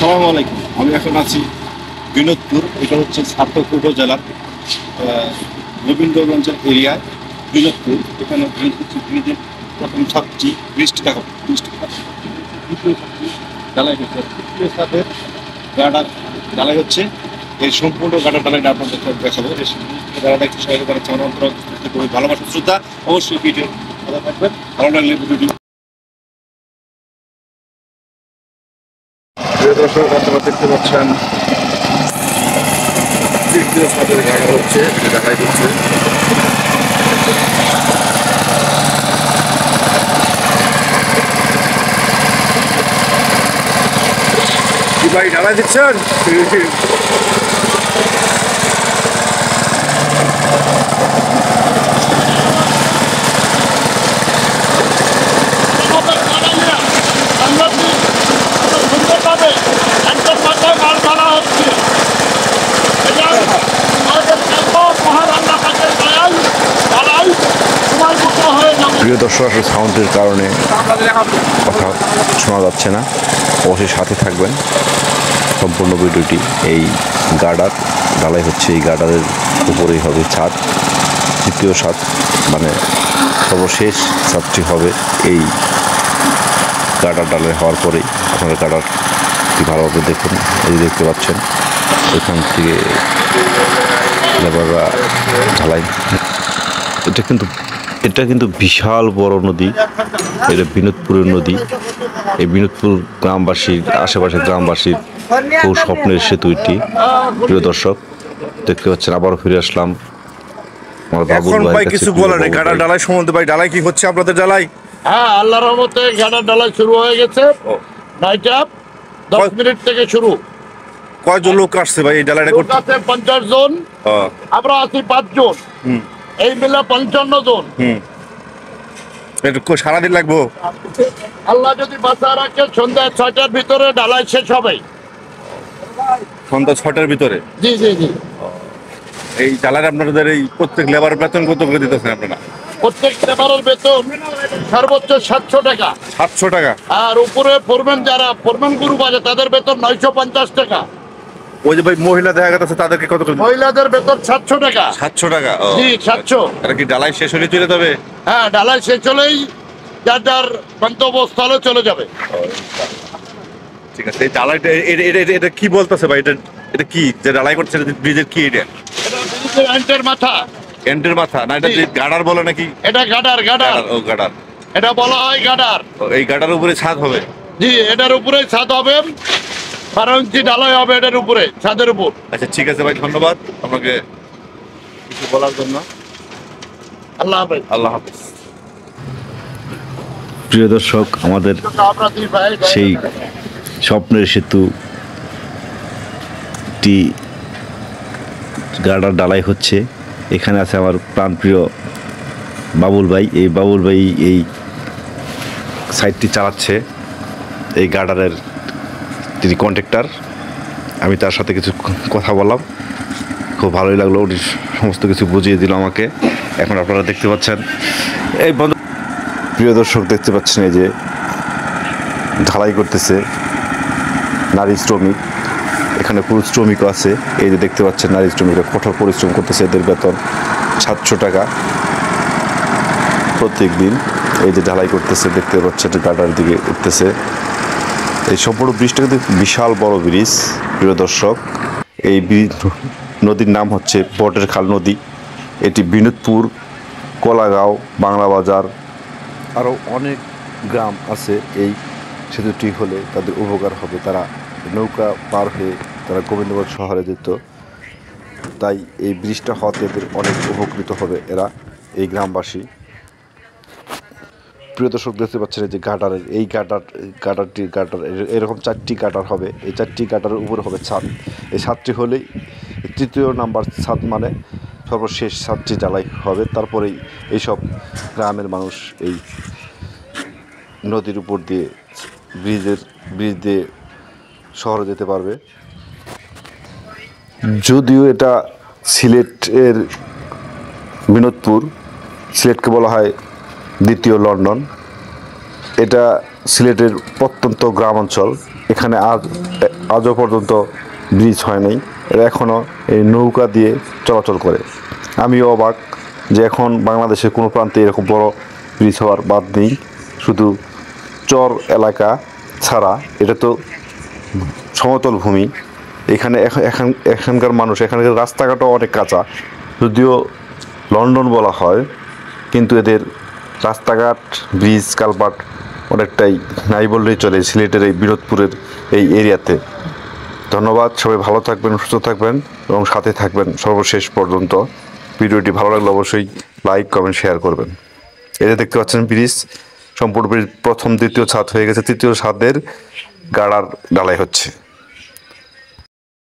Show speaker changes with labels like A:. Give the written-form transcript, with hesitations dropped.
A: আসসালামু আলাইকুম। আমি এখন আছি বিনোদপুর। এটা হচ্ছে সার্থক উপজেলার রবীন্দ্রগঞ্জের এরিয়ায় বিনোদপুর। এখানে ব্রিজের প্রথম ছাদটি বৃষ্টি দেখাবো। দ্বিতীয় ছাদটি ঢালাই হচ্ছে, তৃতীয় ছাদের গাডা ঢালাই হচ্ছে। এই সম্পূর্ণ গাডা ঢালাইটা আপনাদের দেখাবো। এই গাডাটা একটু সহায়তা করার আমার অন্তর খুবই ভালোবাসা শ্রদ্ধা। অবশ্যই ভিডিও ভালো থাকবেন, ভালো লাগলে ভিডিও। দর্শক আপনারা দেখতে পাচ্ছেন তৃতীয় ছাদের গাড়া হচ্ছে, ঢালাই হচ্ছে। কি ভাই ঢালাই দিচ্ছেন?
B: প্রিয় দর্শক, সাউন্ডের কারণে কথা শোনা যাচ্ছে না, অবশ্যই সাথে থাকবেন। সম্পূর্ণ ভিডিওটি এই গার্ডার ঢালাই হচ্ছে। এই গার্ডারের উপরেই হবে ছাদ, তৃতীয় ছাদ মানে সর্বশেষ ছাদটি হবে এই গার্ডার ঢালাই হওয়ার পরেই। আপনারা গার্ডারটি ভালোভাবে দেখুন, এই দেখতে পাচ্ছেন এখান থেকে লেবাররা ঢালাই। এটা কিন্তু বিশাল বড় নদী, এটা বিনোদপুরের নদী। এই বিনোদপুর গ্রামবাসীর, আশেপাশের গ্রামবাসীর খুব স্বপ্নের সেতু এটি। প্রিয় দর্শক দেখতে পাচ্ছেন, আবারও ফিরে আসলাম আমার বাবুল ভাই।
C: কিছু বলার নেই গাডার ঢালাই সম্বন্ধে। ভাই ঢালাই কি হচ্ছে আপনাদের ঢালাই?
D: হ্যাঁ, আল্লাহর রহমতে গাডার ঢালাই শুরু হয়ে গেছে। 10 মিনিট থেকে শুরু।
C: কয়জন লোক আসছে ভাই এই ঢালাইটা করতে?
D: 50 জন, আমরা আছি 5 জন, এই মিলে 55 জন।
C: সারাদিন লাগবো
D: আল্লাহ যদি বাঁচা রাখে। সন্ধ্যা 6টার ভিতরে ঢালাই শেষ হবে।
C: সন্ধ্যা 6টার ভিতরে?
D: জি জি জি।
C: এই ঢালাই আপনাদের এই প্রত্যেক লেবারের বেতন কত করে দিতেছেন আপনারা?
D: প্রত্যেক লেবারের বেতন সর্বোচ্চ 700 টাকা।
C: 700 টাকা?
D: আর উপরে ফোরম্যান, যারা ফোরম্যান গ্রুপ আছে তাদের বেতন 950 টাকা।
C: ওই যে ভাই মহিলা দেখা গেছে, তাদেরকে কত করে?
D: মহিলাদের বেতন 700 টাকা।
C: 700 টাকা?
D: জি 700।
C: এটা কি ঢালাই শেষ হলে চলে যাবে?
D: হ্যাঁ, ঢালাই শেষ হলেই যার যার গন্তব্যস্থলে চলে যাবে।
C: ঠিক আছে। এই ঢালাইটা এটা কি বলতেছে ভাই? এটা কি যে ঢালাই করছে? ব্রিজের কি এটা?
D: ব্রিজের এন্টের মাথা।
C: এন্টের মাথা না? এটা গাডার বলে নাকি?
D: এটা গাডার। গাডার,
C: ও গাডার,
D: এটা বলা হয় গাডার।
C: এই গাডার উপরে ছাদ হবে?
D: জি, এটার উপরে ছাদ হবে। 12 ইঞ্চি ঢালাই হবে এটার উপরে, ছাদের উপর।
C: আচ্ছা ঠিক আছে ভাই, ধন্যবাদ আপনাকে কিছু বলার জন্য।
D: আল্লাহ হাফেজ।
C: আল্লাহ হাফেজ।
B: প্রিয় দর্শক, আমাদের সেই স্বপ্নের সেতুটি গার্ডার ঢালাই হচ্ছে। এখানে আছে আমার প্রাণপ্রিয় বাবুল ভাই। এই বাবুল ভাই এই সাইটটি চালাচ্ছে, এই গার্ডারের তিনি কন্ট্রাক্টর। আমি তার সাথে কিছু কথা বললাম, খুব ভালোই লাগলো। উনি সমস্ত কিছু বুঝিয়ে দিল আমাকে। এখন আপনারা দেখতে পাচ্ছেন এই প্রিয় দর্শক দেখতে পাচ্ছেন এই যে ঢালাই করতেছে নারী শ্রমিক। এখানে পুরুষ শ্রমিকও আছে। এই যে দেখতে পাচ্ছেন নারী শ্রমিকরা কঠোর পরিশ্রম করতেছে। এদের বেতন 700 টাকা প্রত্যেক দিন। এই যে ঢালাই করতেছে, দেখতে পাচ্ছেন গাডার দিকে উঠতেছে। এই সম্পূর্ণ ব্রিজটা কিন্তু বিশাল বড় ব্রিজ। প্রিয় দর্শক, এই নদীর নাম হচ্ছে বটের খাল নদী। এটি বিনোদপুর, কলাগাঁও, বাংলা বাজার আরও অনেক গ্রাম আছে। এই সেতুটি হলে তাদের উপকার হবে। তারা নৌকা পার হয়ে তারা গোবিন্দগঞ্জ শহরে যেত। তাই এই ব্রিজটা হওয়াতে এদের অনেক উপকৃত হবে এরা, এই গ্রামবাসী। প্রিয় দর্শক দেখতে পাচ্ছেন যে গাডারের এই গাডার এরকম 4টি গাডার হবে। এই 4টি গাডারের উপরে হবে ছাদ। এই ছাদটি হলেই 3য় নাম্বার ছাদ, মানে সর্বশেষ ছাদটি ঢালাই হবে। তারপরেই এইসব গ্রামের মানুষ এই নদীর উপর দিয়ে ব্রিজ দিয়ে শহরে যেতে পারবে। যদিও এটা সিলেটের বিনোদপুর, সিলেটকে বলা হয় দ্বিতীয় লন্ডন। এটা সিলেটের প্রত্যন্ত গ্রামাঞ্চল। এখানে আজ আজও পর্যন্ত ব্রিজ হয় নাই, এরা এখনও এই নৌকা দিয়ে চলাচল করে। আমিও অবাক যে এখন বাংলাদেশের কোনো প্রান্তে এরকম বড় ব্রিজ হওয়ার বাদ নেই, শুধু চর এলাকা ছাড়া এটা তো সমতল ভূমি। এখানে এখানকার মানুষ, এখানকার রাস্তাঘাটও অনেক কাঁচা, যদিও লন্ডন বলা হয়, কিন্তু এদের রাস্তাঘাট, ব্রিজ, কালভার্ট অনেকটাই নাই বললেই চলে সিলেটের এই বিনোদপুরের এই এরিয়াতে। ধন্যবাদ, সবাই ভালো থাকবেন, সুস্থ থাকবেন এবং সাথে থাকবেন সর্বশেষ পর্যন্ত। ভিডিওটি ভালো লাগলে অবশ্যই লাইক, কমেন্ট, শেয়ার করবেন। এই যে দেখতে পাচ্ছেন ব্রিজ, সম্পূর্ণ ব্রিজ প্রথম দ্বিতীয় ছাদ হয়ে গেছে, তৃতীয় ছাদের গাড়ার ঢালাই হচ্ছে।